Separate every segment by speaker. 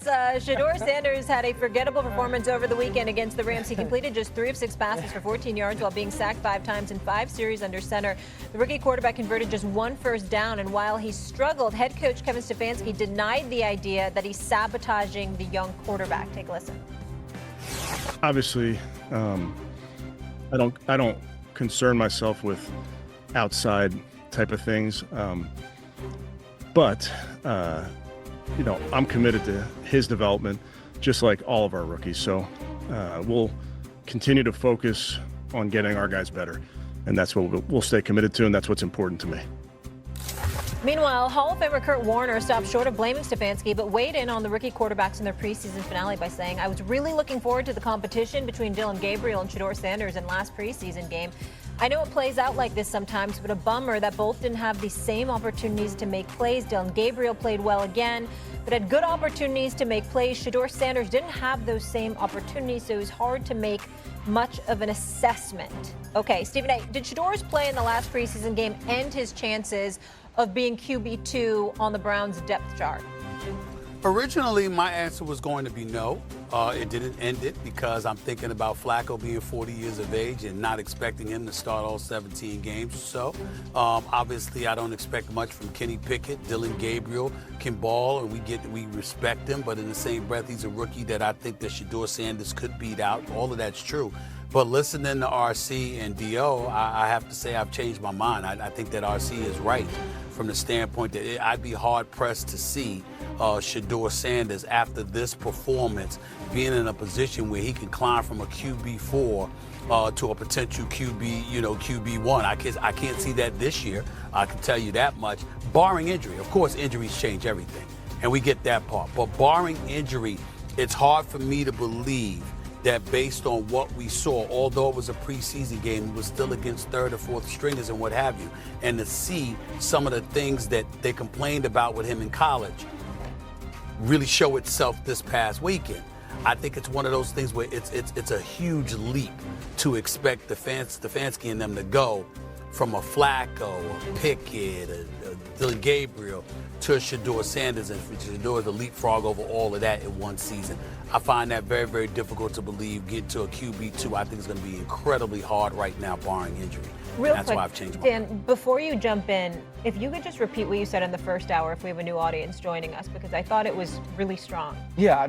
Speaker 1: Yes, Shador Sanders had a forgettable performance over the weekend against the Rams. He completed just 3 of 6 passes for 14 yards while being sacked 5 times in 5 series under center. The rookie quarterback converted just 1 first down, and while he struggled, head coach Kevin Stefanski denied the idea that he's sabotaging the young quarterback. Take a listen.
Speaker 2: Obviously, I don't concern myself with outside type of things, but I'm committed to his development, just like all of our rookies. So we'll continue to focus on getting our guys better, and that's what we'll stay committed to, and that's what's important to me.
Speaker 1: Meanwhile, Hall of Famer Kurt Warner stopped short of blaming Stefanski, but weighed in on the rookie quarterbacks in their preseason finale by saying, "I was really looking forward to the competition between Dillon Gabriel and Shador Sanders in last preseason game. I know it plays out like this sometimes, but a bummer that both didn't have the same opportunities to make plays. Dillon Gabriel played well again, but had good opportunities to make plays. Shador Sanders didn't have those same opportunities, so it was hard to make much of an assessment." Okay, Stephen A., did Shador's play in the last preseason game end his chances of being QB2 on the Browns' depth chart?
Speaker 3: Originally, my answer was going to be no. It didn't end it because I'm thinking about Flacco being 40 years of age and not expecting him to start all 17 games or so. Obviously, I don't expect much from Kenny Pickett. Dillon Gabriel can ball, and we respect him. But in the same breath, he's a rookie that I think that Shador Sanders could beat out. All of that's true. But listening to RC and D.O., I have to say I've changed my mind. I think that RC is right from the standpoint that I'd be hard-pressed to see Shador Sanders, after this performance, being in a position where he can climb from a QB4 to a potential QB1. I can't see that this year. I can tell you that much. Barring injury. Of course, injuries change everything, and we get that part. But barring injury, it's hard for me to believe that based on what we saw, although it was a preseason game, it was still against third or fourth stringers and what have you, and to see some of the things that they complained about with him in college really show itself this past weekend. I think it's one of those things where it's a huge leap to expect Stefanski and them to go from a Flacco, a Pickett, a Dillon Gabriel to a Shador Sanders, and Shador is a leapfrog over all of that in one season. I find that very, very difficult to believe. Get to a QB2, I think it's going to be incredibly hard right now, barring injury. That's why I've changed my mind.
Speaker 1: Dan, before you jump in, if you could just repeat what you said in the first hour, if we have a new audience joining us, because I thought it was really strong.
Speaker 4: Yeah, I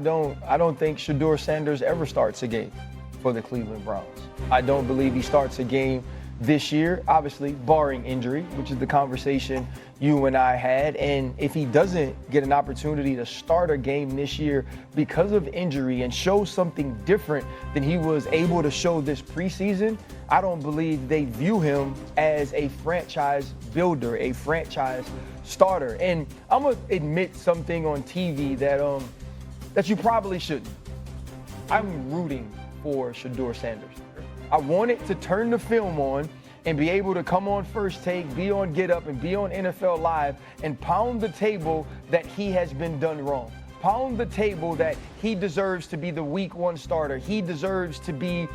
Speaker 4: don't think Shador Sanders ever starts a game for the Cleveland Browns. I don't believe he starts a game this year, obviously, barring injury, which is the conversation you and I had. And if he doesn't get an opportunity to start a game this year because of injury and show something different than he was able to show this preseason, I don't believe they view him as a franchise builder, a franchise starter. And I'm going to admit something on TV that you probably shouldn't. I'm rooting for Shador Sanders. I wanted to turn the film on and be able to come on First Take, be on Get Up, and be on NFL Live and pound the table that he has been done wrong. Pound the table that he deserves to be the Week 1 starter. He deserves to be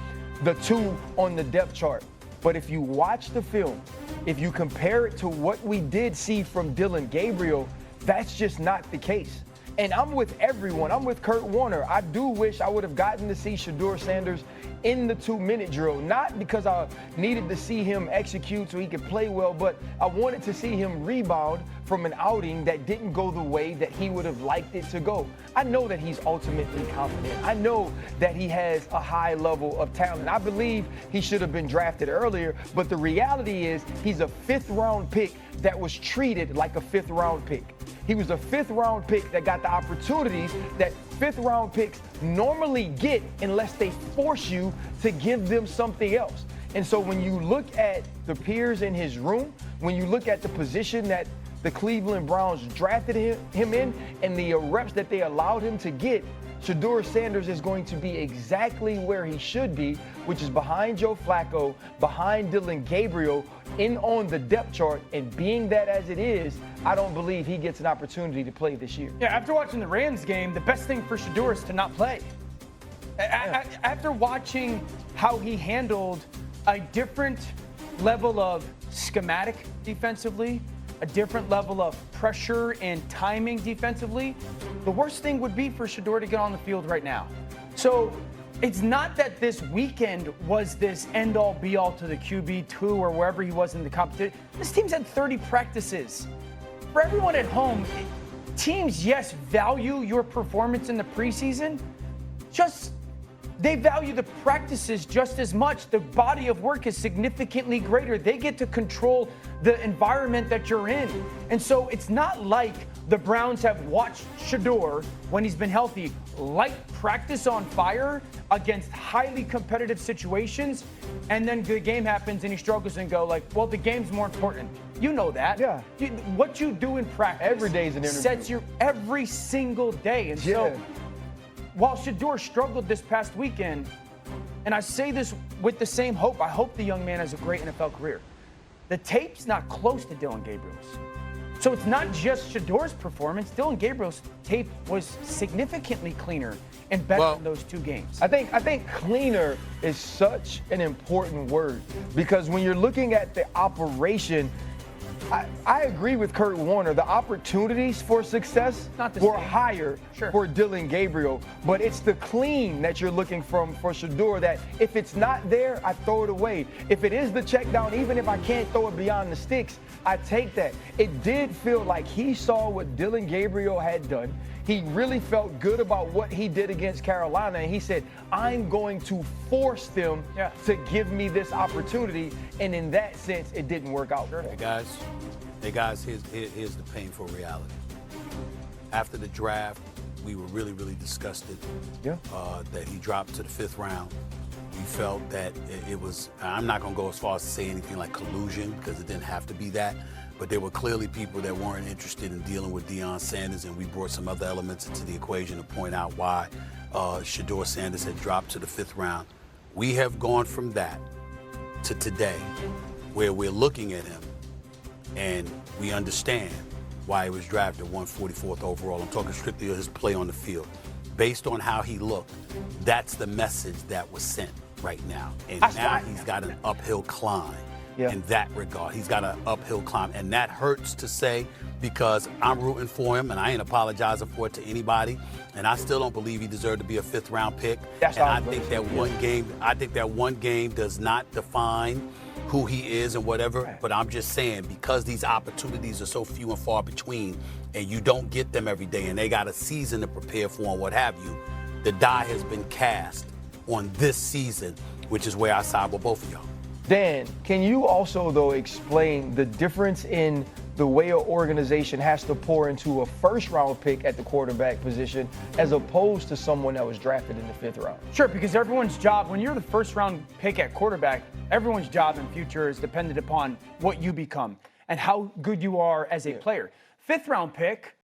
Speaker 4: the 2 on the depth chart. But if you watch the film, if you compare it to what we did see from Dillon Gabriel, that's just not the case. And I'm with everyone. I'm with Kurt Warner. I do wish I would have gotten to see Shador Sanders in the 2-minute drill, not because I needed to see him execute so he could play well, but I wanted to see him rebound from an outing that didn't go the way that he would have liked it to go. I know that he's ultimately confident. I know that he has a high level of talent. I believe he should have been drafted earlier, but the reality is he's a 5th-round pick that was treated like a 5th-round pick. He was a 5th-round pick that got the opportunities that 5th-round picks normally get unless they force you to give them something else. And so when you look at the peers in his room, when you look at the position that the Cleveland Browns drafted him in and the reps that they allowed him to get, Shador Sanders is going to be exactly where he should be, which is behind Joe Flacco, behind Dillon Gabriel, in on the depth chart. And being that as it is, I don't believe he gets an opportunity to play this year.
Speaker 5: Yeah, after watching the Rams game, the best thing for Shador is to not play. After watching how he handled a different level of schematic defensively, a different level of pressure and timing defensively, the worst thing would be for Shedeur to get on the field right now. So it's not that this weekend was this end-all, be-all to the QB2 or wherever he was in the competition. This team's had 30 practices. For everyone at home, teams, yes, value your performance in the preseason. They value the practices just as much. The body of work is significantly greater. They get to control the environment that you're in. And so it's not like the Browns have watched Shedeur, when he's been healthy, light practice on fire against highly competitive situations, and then the game happens and he struggles and go like, well, the game's more important. You know that. Yeah. What you do in practice
Speaker 4: every day is an interview.
Speaker 5: Sets you every single day. And so while Shedeur struggled this past weekend, and I say this with the same hope, I hope the young man has a great NFL career. The tape's not close to Dillon Gabriel's. So it's not just Shedeur's performance. Dillon Gabriel's tape was significantly cleaner and better in those two games.
Speaker 4: I think cleaner is such an important word, because when you're looking at the operation, I agree with Kurt Warner. The opportunities for success were higher for Dillon Gabriel, but it's the clean that you're looking for Shedeur, that if it's not there, I throw it away. If it is the check down, even if I can't throw it beyond the sticks, I take that. It did feel like he saw what Dillon Gabriel had done. He really felt good about what he did against Carolina, and he said, I'm going to force them to give me this opportunity, and in that sense, it didn't work out.
Speaker 3: Hey guys, here's the painful reality. After the draft, we were really, really disgusted that he dropped to the 5th round. We felt that it was, I'm not going to go as far as to say anything like collusion, because it didn't have to be that. But there were clearly people that weren't interested in dealing with Deion Sanders, and we brought some other elements into the equation to point out why Shador Sanders had dropped to the 5th round. We have gone from that to today, where we're looking at him and we understand why he was drafted 144th overall. I'm talking strictly of his play on the field. Based on how he looked, that's the message that was sent right now. And now he's got an uphill climb. In that regard, he's got an uphill climb, and that hurts to say, because I'm rooting for him and I ain't apologizing for it to anybody, and I still don't believe he deserved to be a 5th round pick. I think that one game does not define who he is and whatever, but I'm just saying, because these opportunities are so few and far between and you don't get them every day, and they got a season to prepare for and what have you, the die has been cast on this season, which is where I side with both of y'all.
Speaker 4: Dan, can you also, though, explain the difference in the way an organization has to pour into a 1st-round pick at the quarterback position as opposed to someone that was drafted in the 5th round?
Speaker 5: Sure, because everyone's job, when you're the 1st-round pick at quarterback, everyone's job in future is dependent upon what you become and how good you are as a player. 5th-round pick,